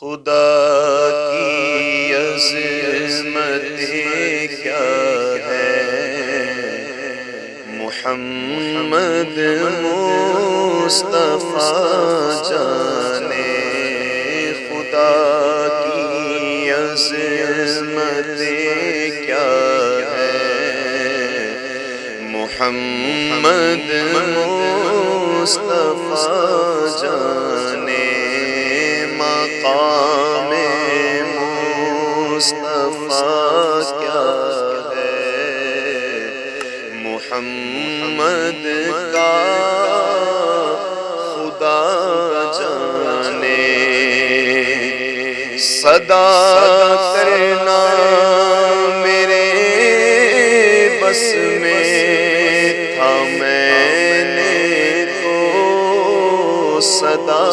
خدا کی عظمت کیا ہے، محمد مصطفیٰ جانے خدا کی عظمت کیا ہے، محمد مصطفیٰ جانے مقام مصطفیٰ کیا ہے، محمد کا خدا جانے، صدا کرنا میرے بس میں تھا، میں نے تو صدا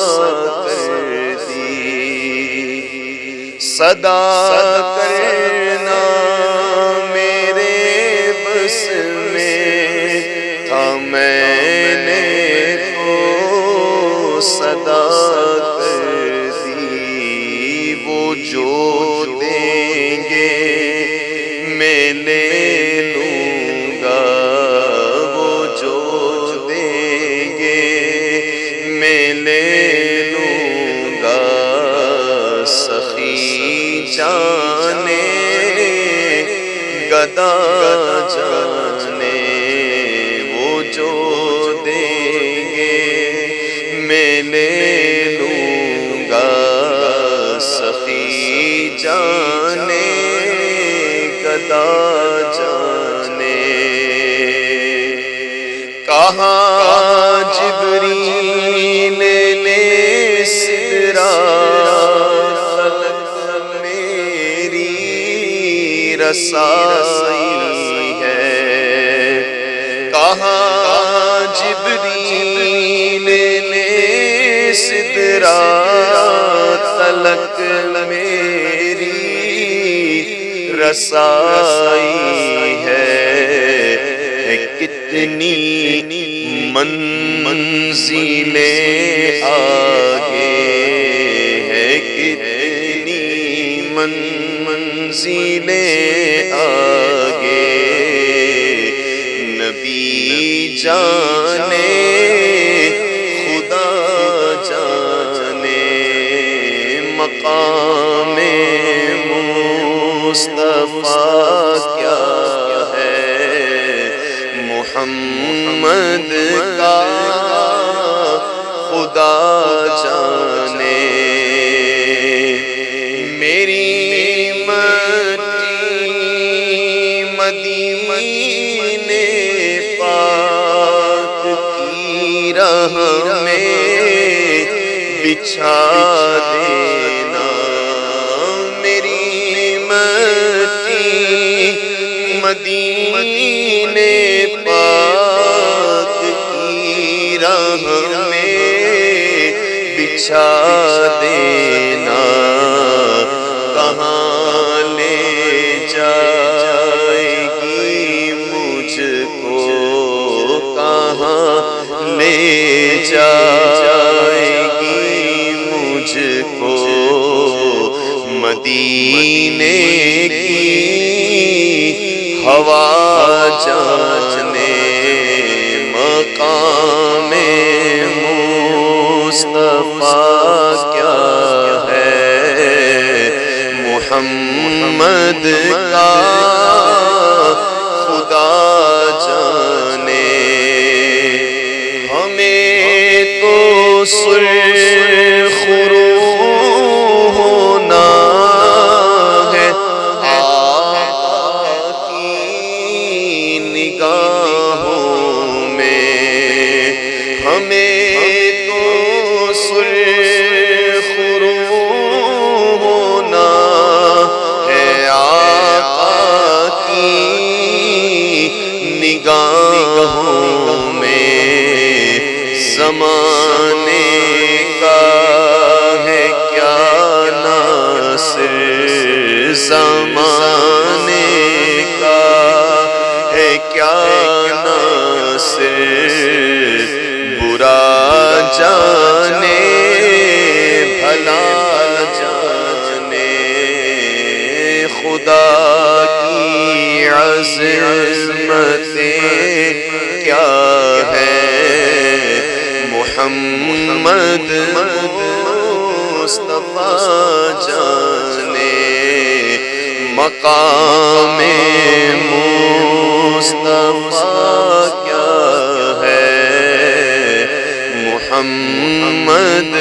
صدا کرنا میرے بس میں تھا، میں نے تو صدا کر دی، وہ جو دیں گے میں لے لوں گا، وہ جو دیں گے میں لے لوں گا، سخی جانے گدا جانے، وہ جو دیں گے میں لے لوں گا، سخی جانے گدا جانے، کہاں جبریل نے سدرا رسائی ہے، کہاں جبریل نے سدرا تلک میری رسائی ہے، کتنی منزلیں آگے ہے، کتنی منزلیں آگے، نبی جانے خدا جانے مقام مصطفیٰ کیا ہے، محمد کا خدا جانے، میری مدینے پاک کی راہ میں بچھا دینا، میری مٹی مدینے پاک کی راہ میں بچھا دینا، کہاں لے جائے گی مجھ کو، کہاں لے جائے گی مجھ کو، مدینے کی ہوا جانے مقام مصطفیٰ کیا ہے، محمد کا خدا جانے، ہمیں تو سرخ روح ہونا ہے، آقا کی نگاہوں میں، ہمیں تو سرخ روح ہونا ہے، آقا کی نگاہوں میں، زمانے کا عظمتیں کیا ہے، محمد مصطفیٰ جانے مقام مصطفیٰ کیا ہے، محمد